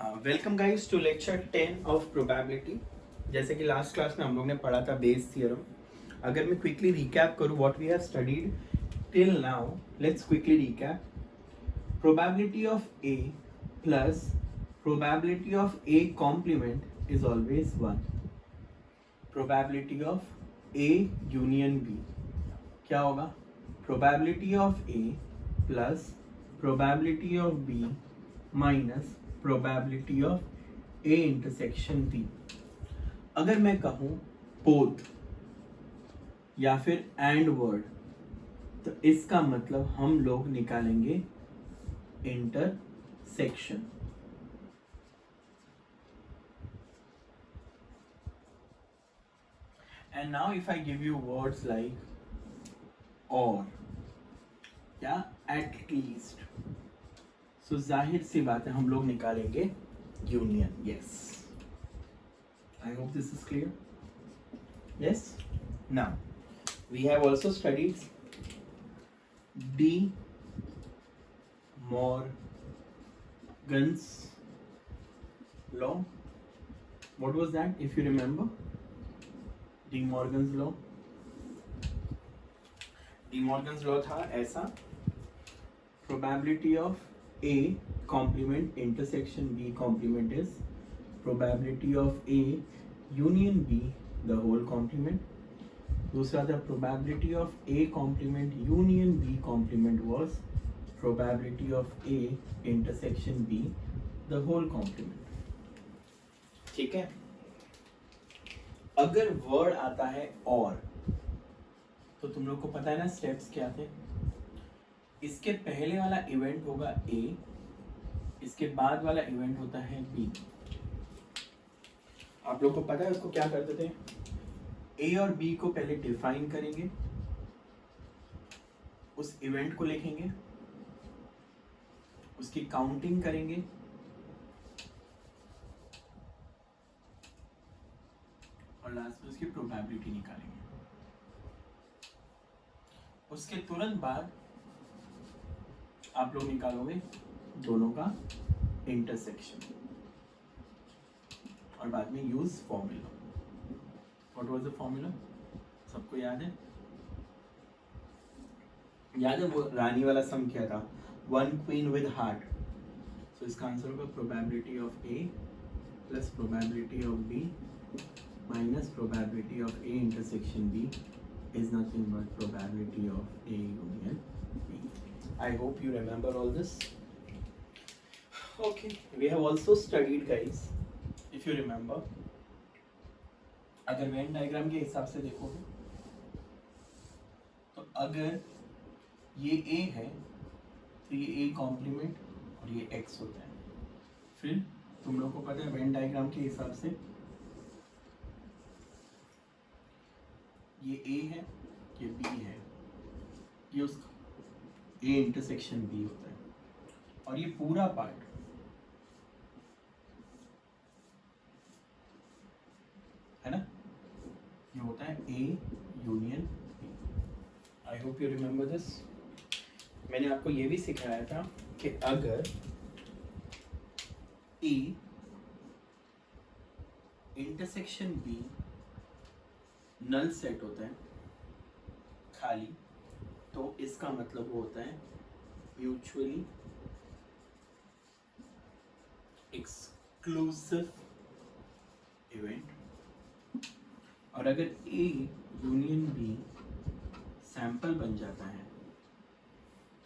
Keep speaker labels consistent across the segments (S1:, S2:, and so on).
S1: Welcome guys to lecture 10 of probability. जैसे कि last class में हम लोग ने पढ़ा था बेस थियरम। अगर मैं क्विकली रिकैप करूं what we have studied till now, let's quickly recap. Probability of A plus probability of A complement is always 1। Probability of A union B क्या होगा? Probability of A plus probability of B minus probability of A intersection B. अगर मैं कहूं both या फिर and word, तो इसका मतलब हम लोग निकालेंगे intersection. And now if I give you words like और या एटलीस्ट, सो जाहिर सी बात है हम लोग निकालेंगे union. Yes, I hope this is clear. Yes, now we have also studied De Morgan's law. What was that if you remember? De Morgan's law, De Morgan's law था ऐसा: probability of A complement intersection B complement is probability of A union B the whole complement. दूसरा था probability of A complement union B complement was probability of A intersection B the whole complement. ठीक है। अगर word आता है और, तो तुम लोग को पता है ना स्टेप्स क्या थे। इसके पहले वाला इवेंट होगा ए, इसके बाद वाला इवेंट होता है बी। आप लोग को पता है उसको क्या करते थे? ए और बी को पहले डिफाइन करेंगे, उस इवेंट को लिखेंगे, उसकी काउंटिंग करेंगे, और लास्ट में उसकी प्रोबेबिलिटी निकालेंगे। उसके तुरंत बाद आप लोग निकालोगे दोनों का इंटरसेक्शन और बाद में use formula. What was the formula? सबको याद है? याद है वो रानी वाला सम क्या था? One queen with heart. So इसका आंसर होगा probability of A plus probability of B minus probability of A intersection B is nothing but probability of A union B. I hope you remember all this. Okay, we have also studied, guys, if you remember, अगर Venn diagram के हिसाब से देखोगे तो अगर ये A है तो ये A कॉम्प्लीमेंट और ये X होता है। फिर तुम लोग को पता है वेन डायग्राम के हिसाब से ये A है, ये B है, ये उसका A इंटरसेक्शन B होता है, और ये पूरा पार्ट है ना, ये होता है A union B. I hope you remember this. मैंने आपको ये भी सिखाया था कि अगर A intersection B null set होता है खाली, तो इसका मतलब वो होता है म्यूचुअली एक्सक्लूसिव इवेंट। और अगर ए यूनियन बी सैंपल बन जाता है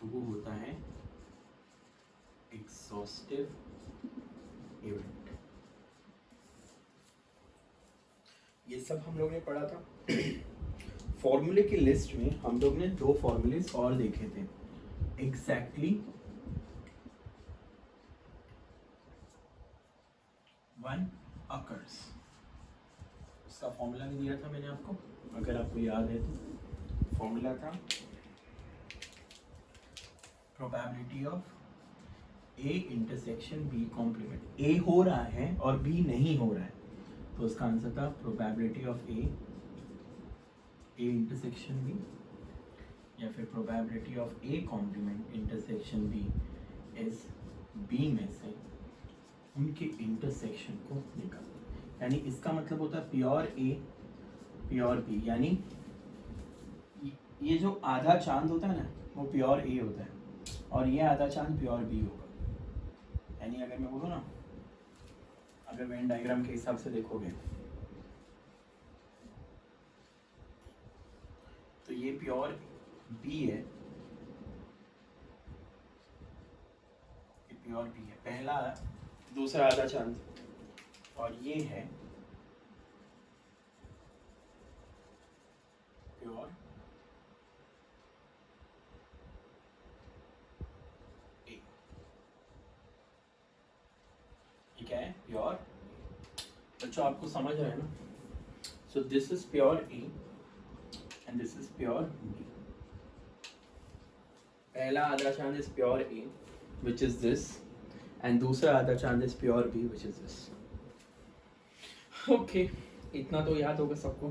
S1: तो वो होता है एग्जॉस्टिव इवेंट। ये सब हम लोग ने पढ़ा था। फॉर्मूले की लिस्ट में हम लोग ने दो फॉर्मूले और देखे थे एग्जैक्टली। वन अकर्स, उसका फॉर्मूला भी दिया था मैंने आपको, अगर आपको याद है तो। फॉर्मूला था probability of A intersection B complement. A हो रहा है और बी नहीं हो रहा है, तो उसका आंसर था probability of A intersection B, या फिर probability of A complement intersection B is B में से उनके इंटरसेक्शन को निकाल, यानी इसका मतलब होता है प्योर ए प्योर बी, यानी ये जो आधा चांद होता है ना वो प्योर ए होता है और ये आधा चांद प्योर बी होगा। यानी अगर मैं बोलूँ ना, अगर वेन डायग्राम के हिसाब से देखोगे तो ये प्योर बी है, ये प्योर बी है पहला दूसरा आधा चांद, और ये है प्योर ए। ये क्या है? प्योर। बच्चों आपको समझ रहे हैं ना? So this is pure A and this is pure B. पहला आधा चांद is pure A which is this, and दूसरा आधा चांद is pure B which is this. Okay, इतना तो याद होगा सबको।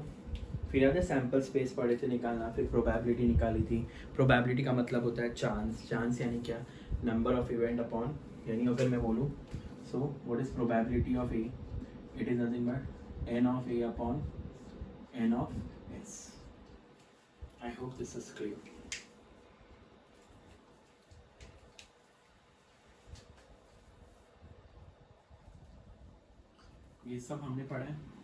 S1: फिर याद है सैम्पल स्पेस पढ़े थे निकालना, फिर प्रोबेबिलिटी निकाली थी। प्रोबेबिलिटी का मतलब होता है चांस। चांस यानी क्या? नंबर ऑफ इवेंट अपॉन, यानी अगर मैं बोलूँ so what is probability of A, it is nothing but N of A upon N of S. I hope this is clear. ये सब हमने पढ़ा है।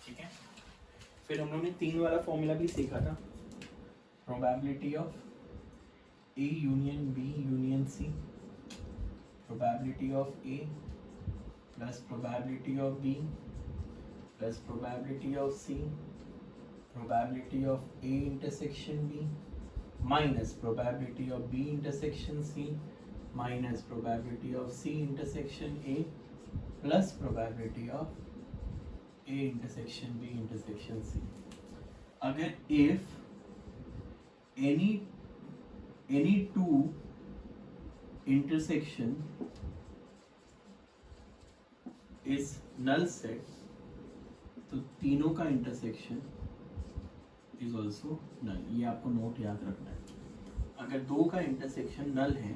S1: ठीक है, फिर हम लोग ने 3 वाला फॉर्मूला भी सीखा था, probability of A union B union C, probability of A plus probability of B plus probability of C, probability of A intersection B minus probability of B intersection C minus probability of C intersection A plus probability of A intersection B intersection C. अगर if any two intersection is null set, तो तीनों का intersection is also null। ये आपको note याद रखना है। अगर दो का intersection null है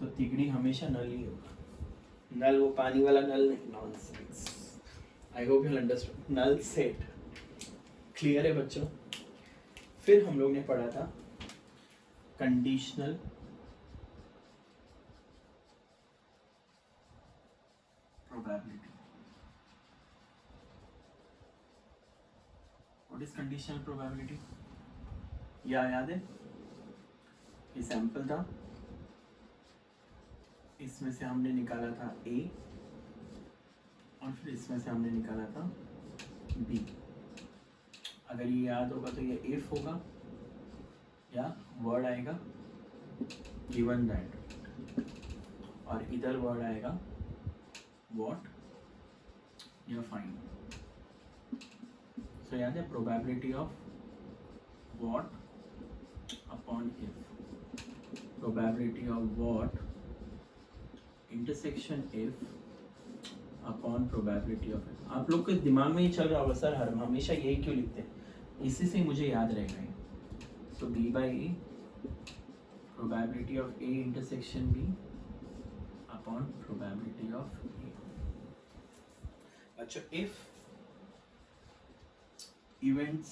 S1: तो तिगड़ी हमेशा null ही होगा। null वो पानी वाला null नहीं, nonsense। I hope you understood. null set clear है बच्चों। फिर हम लोग ने पढ़ा था conditional probability. What is conditional probability? याद है? ये सैंपल था, इसमें से हमने निकाला था A और फिर इसमें से हमने निकाला था B। अगर ये याद होगा तो ये इफ होगा या वर्ड आएगा गिवन दैट, और इधर वर्ड आएगा व्हाट या फाइंड। सो याद है probability of what upon if, probability of what intersection if upon probability of if. आप लोग के दिमाग में ये चल रहा होगा सर हर हमेशा यही क्यों लिखते हैं, इसी से मुझे याद रहेगा ये। So B by A probability of A intersection B upon probability of A. अच्छा, if events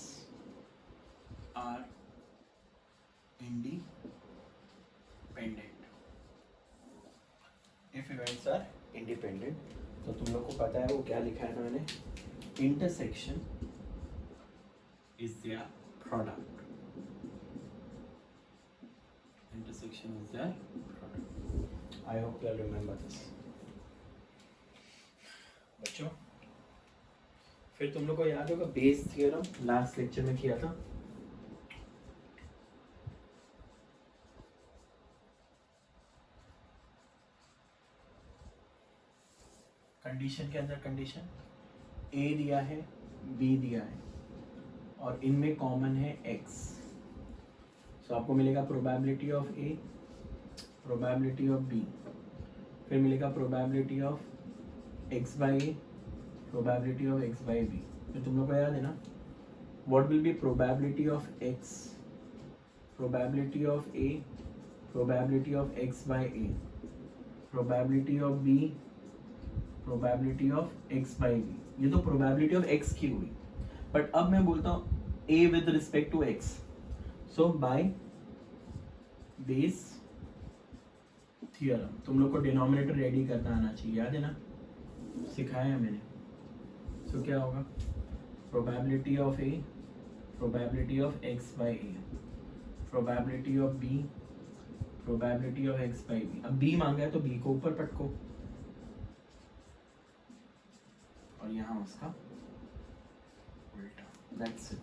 S1: are independent, if events are independent तो तुम लोग को पता है वो क्या लिखा है ना मैंने, intersection is their product, intersection is their product। I hope you all remember this। बच्चों फिर तुम लोग को याद होगा बेस थ्योरम लास्ट लेक्चर में किया था। कंडीशन के अंदर कंडीशन ए दिया है, बी दिया है और इनमें कॉमन है x। सो आपको मिलेगा probability of A, probability of B, फिर मिलेगा probability of x by A, probability of x by B. तो तुम लोग को याद है ना, what will be probability of x, probability of a, probability of x by a, probability of b, probability of x by b। ये तो probability of x की हुई, बट अब मैं बोलता हूँ a with respect to x। So by Bayes theorem तुम लोग को डिनोमिनेटर रेडी करना आना चाहिए, याद है ना, सिखाया है मैंने। सो क्या होगा, probability of a, probability of x by a, probability of b, probability of x by b। अब b मांगा है तो b को ऊपर पटको और यहाँ उसका उल्टा। That's it.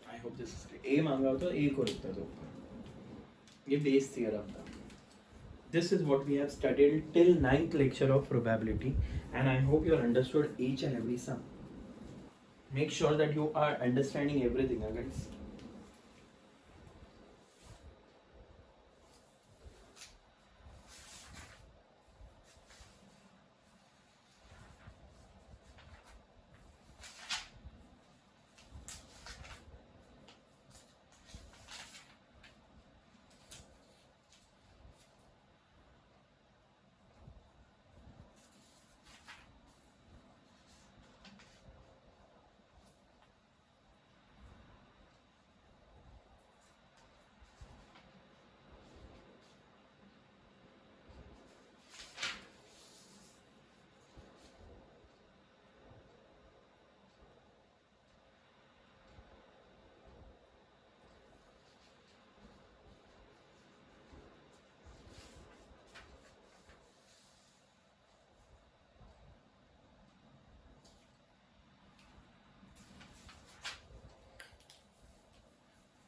S1: I hope this is clear. a मांगा हो तो a को लिखता दो ऊपर। ये बेस थ्योरम था। This is what we have studied till 9th lecture of probability, and I hope you understood each and every sum. Make sure that you are understanding everything, guys.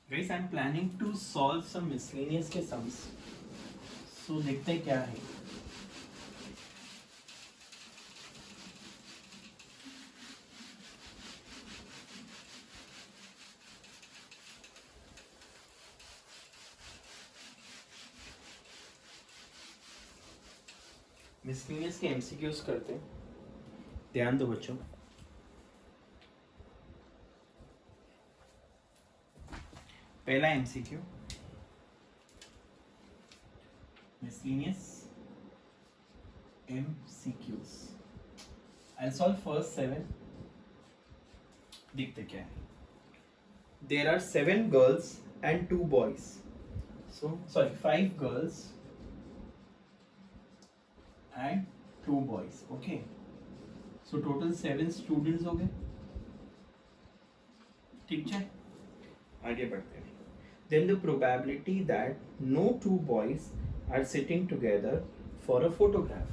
S1: Guys, I'm planning to solve some miscellaneous के sums. So देखते हैं क्या है। Miscellaneous के MCQs करते हैं, ध्यान दो बच्चों। पहला MCQ, miscellaneous MCQs. I'll solve first 7. देखते क्या है। There are 7 girls and 2 boys. So sorry, 5 girls and 2 boys. Okay. So total 7 students हो गए। ठीक है, आगे बढ़ते हैं। Then the probability that no 2 boys are sitting together for a photograph.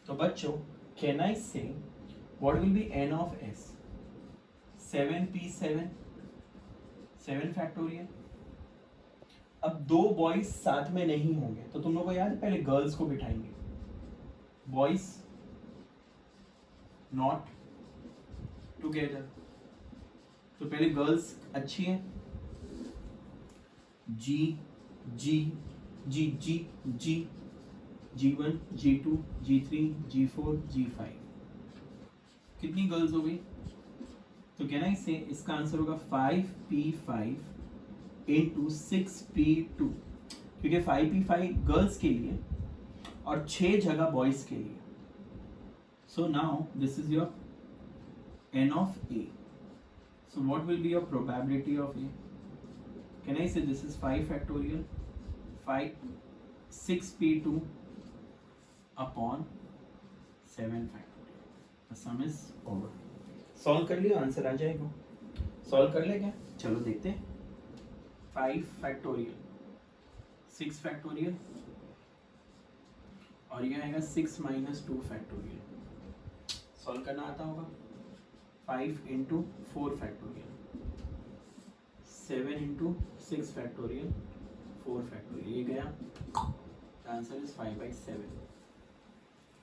S1: तो बच्चों, can I say what will be n of s? 7p7, 7 factorial। अब 2 बॉयज साथ में नहीं होंगे तो तुम लोग को याद है, पहले गर्ल्स को बिठाएंगे, बॉयज नॉट टुगेदर। तो पहले गर्ल्स अच्छी है, जी जी जी जी जी G1, G2, G3, G4, G5। कितनी गर्ल्स हो गई? तो कैन आई से इसका आंसर होगा 5p5 इंटू 6p2, क्योंकि 5p5 गर्ल्स के लिए और 6 जगह बॉयज के लिए। So now this is your n of a. So what will be your probability of a? Can I say this is 5 factorial 6p2 upon 7 factorial. The sum is over. Solve कर लिया, answer आ जाएगा। Solve कर ले क्या? चलो देखते हैं। 5 factorial 6 factorial और ये आएगा 6 माइनस 2 फैक्टोरियल। सॉल्व करना आता होगा। 5 into 4 factorial, 7 into 6 factorial, 4 factorial, ये गया। Answer is 5/7।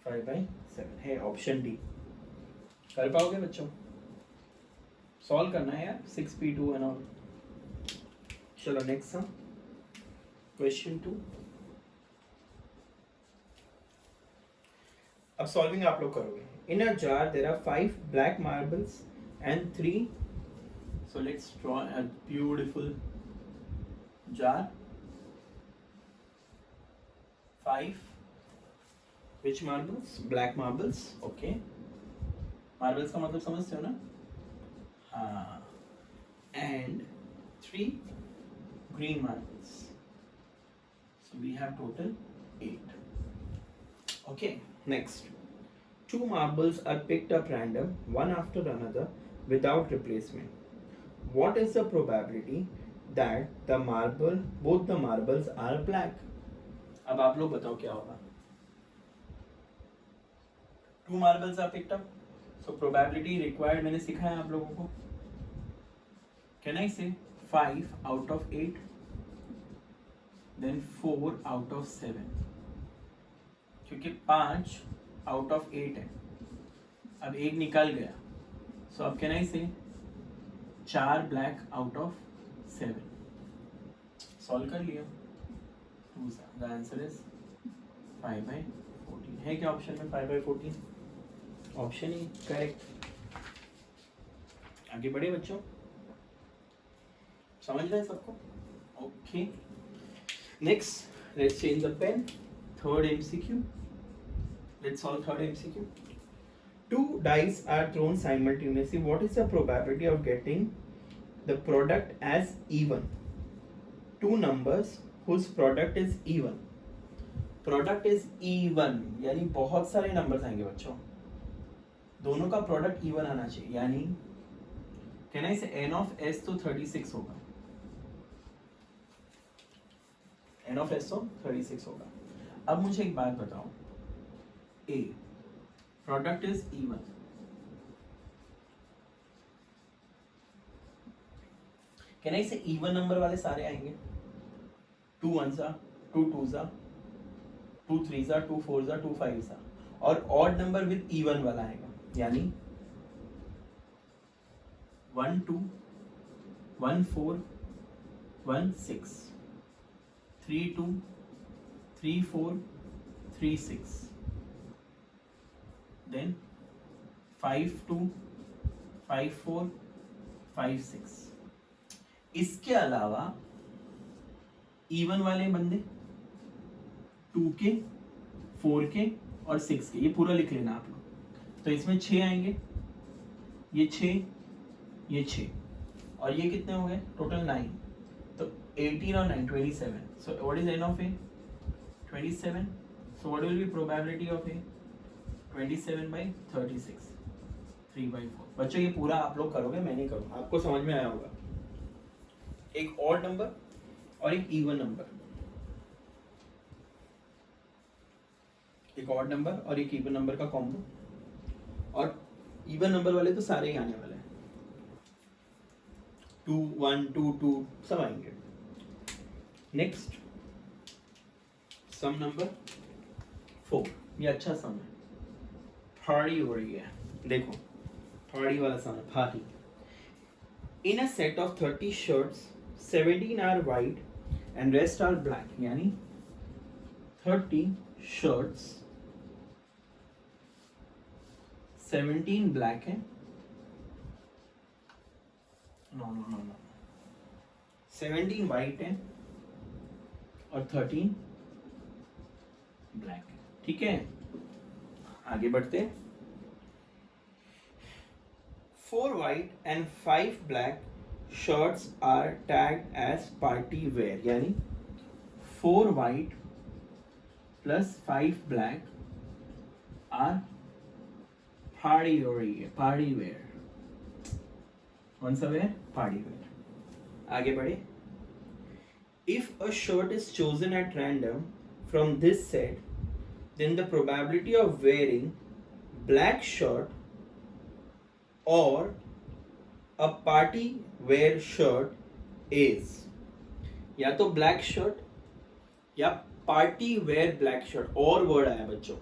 S1: 5/7 है ऑप्शन डी। कर पाओगे बच्चों? सॉल्व करना है यार 6p2 एंड ऑल. चलो नेक्स्ट सम, क्वेश्चन 2. अब सॉल्विंग आप लोग करोगे. In a jar there are 5 black marbles and 3. So let's draw a beautiful jar. 5 which marbles? Black marbles. Okay. Marbles का मतलब समझते हो ना? हाँ. And 3 green marbles. So we have total 8. Okay. Next. 2 marbles are picked up random, one after another, without replacement. What is the probability that both the marbles are black? अब आप लोग बताओ क्या होगा. 2 marbles are picked up, so probability required मैंने सिखाया आप लोगों को. Can I say 5 out of 8, then 4 out of 7, क्योंकि 5 out of 8 है. अब एक निकल गया, so अब can I say 4 black out of 7. Solve कर लिया. The answer is 5/14. है क्या ऑप्शन में 5/14? ऑप्शन ही करेक्ट. आगे बढ़े बच्चों, समझ रहे हैं सबको? Okay. Next let's change the pen. Third MCQ. Let's solve third MCQ. 2 dice are thrown simultaneously. What is the probability of getting the product as even? 2 numbers whose product is even. Product is even यानी बहुत सारे numbers आएंगे बच्चों. दोनों का product even आना चाहिए. यानी कैन आई से n of s तो 36 होगा. n of s तो 36 होगा. अब मुझे एक बात बताओ. a product is even. Can I say even number वाले सारे आएंगे? 2 ones are, 2 twos are, 2 threes are, 2 fours are, 2 fives are. और odd number with even वाला आएगा. यानी 1 2, 1 4, 1 6, 3 2, 3 4, 3 6. Then 5 2, 5 4, 5 6. इसके अलावा इवन वाले बंदे 2 के, 4 के और 6 के. ये पूरा लिख लेना आप लोग. तो इसमें 6 आएंगे. ये 6, ये 6 और ये कितने हो गए टोटल? 9. तो 18 और 9 27. सो what is n of a? 27. So what will be probability of a? 27/36. 3/4. बच्चों ये पूरा आप लोग करोगे, मैं नहीं करूँगा. आपको समझ में आया होगा. एक ऑड नंबर और एक इवन नंबर. एक ऑड नंबर और एक इवन नंबर का कॉम्बो. और इवन नंबर वाले तो सारे ही आने वाले हैं. 2 1 2 2 सब आएंगे. Next sum number 4. ये अच्छा सम है. फाड़ी हो रही है. देखो फाड़ी वाला सम है. फाड़ी. इन a set of 30 shirts 17 are white and rest are black. यानी 30 shirts 17 ब्लैक है. नो 17 वाइट है और 13 ब्लैक है. ठीक है, आगे बढ़ते. 4 white and 5 black shirts are tagged as party wear. यानी 4 white plus 5 black are party wear. Party wear. कौन सा wear? Party wear. आगे बढ़े. If a shirt is chosen at random from this set, then the probability of wearing black shirt or a party wear shirt is या तो black shirt या party wear black shirt. और word आया बच्चों.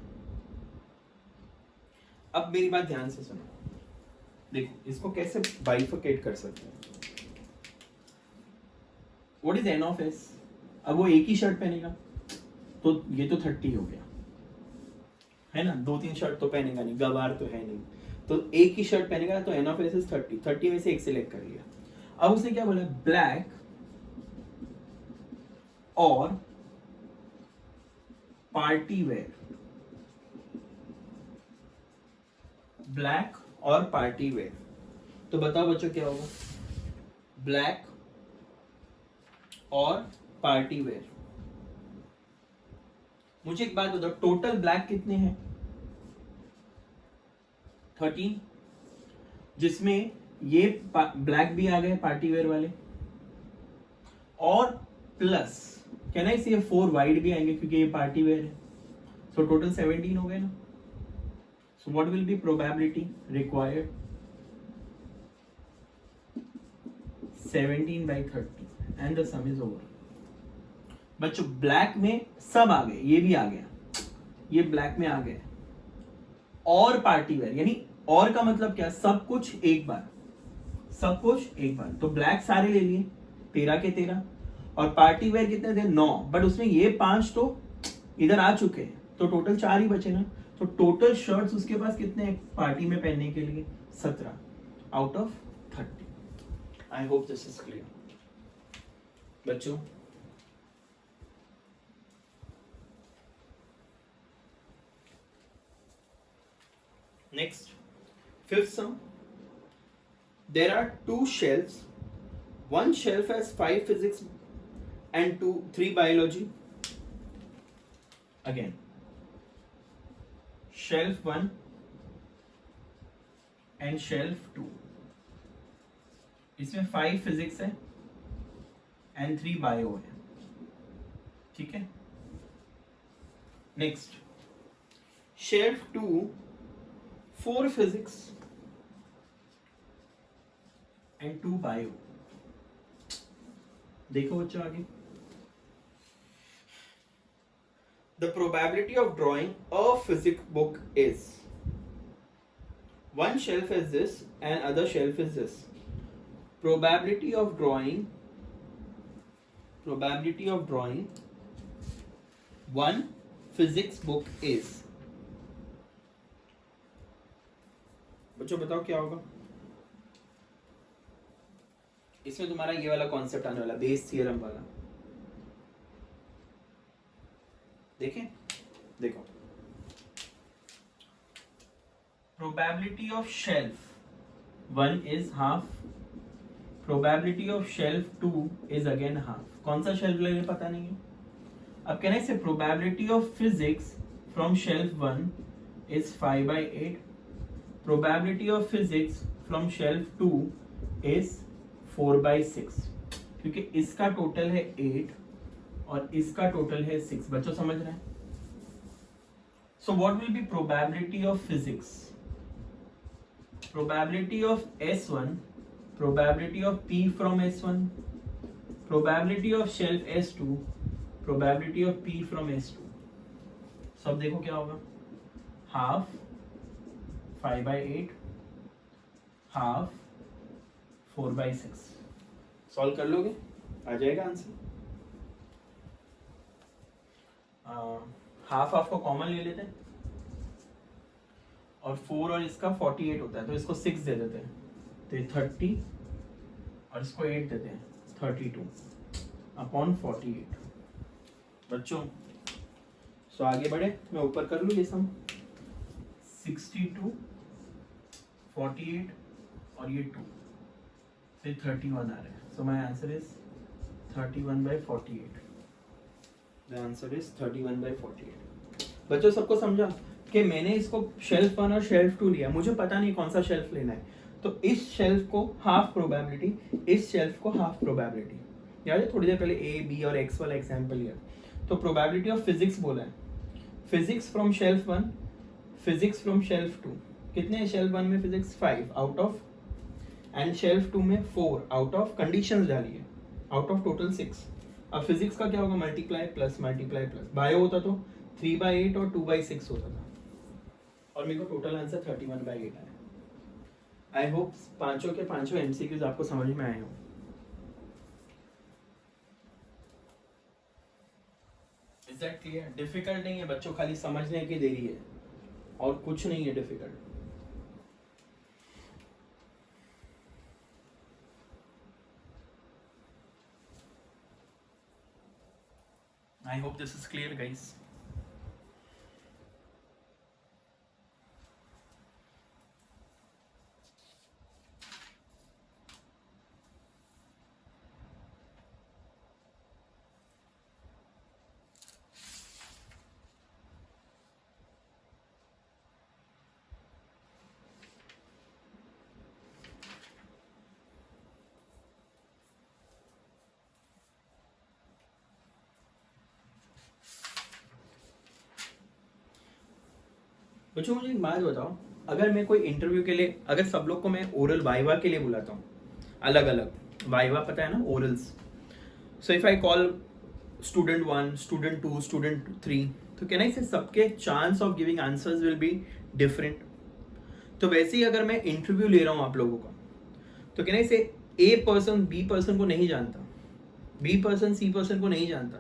S1: अब मेरी बात ध्यान से सुनो. देखो इसको कैसे बाइफिकेट कर सकते हैं. What is an of S? अब वो एक ही शर्ट पहनेगा तो ये तो 30 हो गया है ना. 2-3 शर्ट तो पहनेगा नहीं, गवार तो है नहीं, तो एक ही शर्ट पहनेगा तो एन ऑफ एस इज 30 में से एक सिलेक्ट कर लिया. अब उसने क्या बोला, ब्लैक और पार्टी वेयर. ब्लैक और पार्टी वेयर. तो बताओ बच्चों क्या होगा, ब्लैक और पार्टी वेयर. मुझे एक बात बताओ, टोटल ब्लैक कितने हैं? 13, जिसमें ये ब्लैक भी आ गए पार्टी वेयर वाले, और प्लस कैन आई से 4 वाइट भी आएंगे क्योंकि ये पार्टी वेयर है. सो टोटल 17 हो गए ना. So what will be probability required? 17/30 and the some is over. बच्चों ब्लैक में सब आ गए, ये भी आ गया, ये ब्लैक में आ गए, और पार्टी वेयर, यानी और का मतलब क्या, सब कुछ एक बार, सब कुछ एक बार. तो ब्लैक सारे ले लिए 13 के 13, और पार्टी वेयर कितने थे 9, बट उसमें ये 5 तो इधर आ चुके हैं, तो टोटल 4 ही बचे ना. तो टोटल शर्ट्स उसके पास कितने हैं पार्टी में पहनने के लिए? 17 out of 30. I hope this is clear बच्चों. Next, fifth sum. There are 2 shelves. One shelf has 5 physics and 3 biology. Again, shelf 1 and shelf 2. इसमें 5 physics है and 3 bio है. ठीक है. Next, shelf 2 4 physics and 2 bio. देखो बच्चों आगे. The probability of drawing a physics book is, one shelf is this and other shelf is this. Probability of drawing one physics book is. बच्चों बताओ क्या होगा इसमें? तुम्हारा ये वाला कॉन्सेप्ट आने वाला, बेस थ्योरम वाला. देखें, देखो, probability of shelf 1 is half, probability of shelf 2 is again half. कौन सा शेल्फ लगे पता नहीं है. अब कहने से probability of physics from shelf 1 is 5/8. Probability of physics from shelf 2 is 4/6, क्योंकि इसका टोटल है 8 और इसका टोटल है 6. बच्चों समझ रहे हैं? So what will be probability of physics? Probability of S1, probability of P from S1, probability of shelf S2, probability of P from S2. सब देखो क्या होगा, हाफ 5/8, हाफ 4/6. सॉल्व कर लोगे, आ जाएगा आंसर. हाफ हाफ को कॉमन ले लेते हैं और 4 और इसका 48 होता है, तो इसको 6 दे देते हैं, तो ये 30 और इसको 8 देते हैं, 32/48. बच्चों सो आगे बढ़े, मैं ऊपर कर लूँ ये सम. 62, 48 और ये 2, तो 31 आ रहा है. So my answer is 31/48. The answer is 31/48. बच्चों सबको समझा कि मैंने इसको शेल्फ 1 और शेल्फ 2 लिया, मुझे पता नहीं कौन सा शेल्फ लेना है, तो इस शेल्फ को हाफ प्रोबेबिलिटी, इस शेल्फ को हाफ प्रोबेबिलिटी. याद है थोड़ी देर पहले ए बी और एक्स वाला एग्जाम्पल लिया. तो प्रोबेबिलिटी ऑफ फिजिक्स बोला है, physics from shelf 1, physics from shelf 2. कितने हैं शेल्फ 1 में physics? 5 out of, and shelf 2 में 4 आउट ऑफ. कंडीशंस डालिए, आउट ऑफ टोटल 6. अब फिजिक्स का क्या होगा? Multiply plus multiply plus. Bio होता तो 3/8 और 2/6 होता था, और मेरे को टोटल आंसर 31/8 आया. आई होप पांचों के पांचों एमसीक्यूज आपको समझ में आए हो। Is that clear? डिफिकल्ट नहीं है बच्चों, खाली समझने की देरी है और कुछ नहीं है difficult. I hope this is clear, guys. बच्चों मुझे एक बात बताओ, अगर मैं कोई इंटरव्यू के लिए, अगर सब लोग को मैं ओरल वाइवा के लिए बुलाता हूँ, अलग अलग वाइवा पता है ना, orals. So if I call student 1, student 2, student 3, तो कैन आई से सबके chance of giving answers will be different. तो वैसे ही अगर मैं इंटरव्यू ले रहा हूँ आप लोगों का, तो कैन आई से ए पर्सन बी पर्सन को नहीं जानता, बी पर्सन सी पर्सन को नहीं जानता,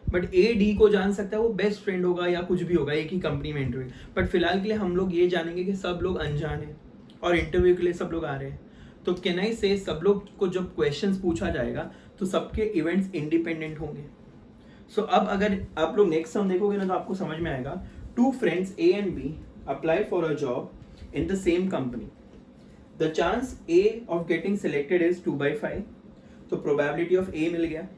S1: बट ए डी को जान सकता है, वो बेस्ट फ्रेंड होगा या कुछ भी होगा, एक ही कंपनी में इंटरव्यू। बट फिलहाल के लिए हम लोग ये जानेंगे कि सब लोग अनजान हैं और इंटरव्यू के लिए सब लोग आ रहे हैं। तो कैन आई से सब लोग को जब क्वेश्चंस पूछा जाएगा तो सबके इवेंट्स इंडिपेंडेंट होंगे। सो अब अगर आप लोग नेक्स्ट सम देखोगे ना तो आपको समझ में आएगा, 2 friends A and B apply for a job in the same company. The chance A of getting selected is 2/5. तो probability of A मिल गया,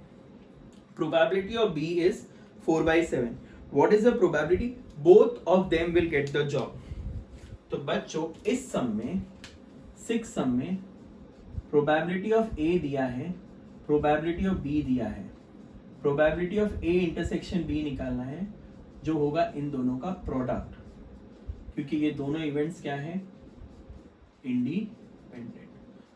S1: probability of B is 4/7. What is the probability? Both of them will get the job. तो बच्चों इस सम में 6 सम में probability of A दिया है, probability of B दिया है, probability of A intersection B निकालना है जो होगा इन दोनों का प्रोडक्ट, क्योंकि ये दोनों इवेंट्स क्या है, इंडिपेंडेंट।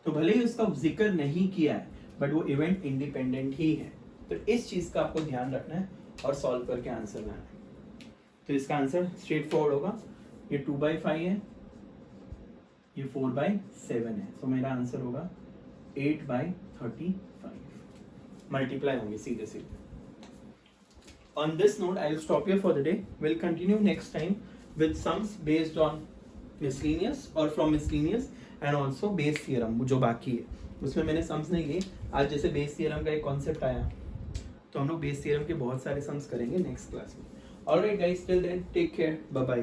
S1: तो भले ही उसका जिक्र नहीं किया है बट वो इवेंट इंडिपेंडेंट ही है। तो इस चीज का आपको ध्यान रखना है और सॉल्व करके आंसर लाना है। तो इसका आंसर स्ट्रेट फॉरवर्ड होगा, ये 2/5 है, ये 4/7 है, तो मेरा आंसर होगा 8/35। मल्टीप्लाई होंगे सीधे सीधे। On this note, I will stop here for the day. We'll continue next time with sums based on miscellaneous or from miscellaneous and also base theorem जो बाकी है। उसमें मैंने सम्स नहीं लिए आज, जैसे बेस थियरम का एक कॉन्सेप्ट आया तो हम लोग बेस थियरम के बहुत सारे सम्स करेंगे नेक्स्ट क्लास में। Alright guys, till then take care, bye bye.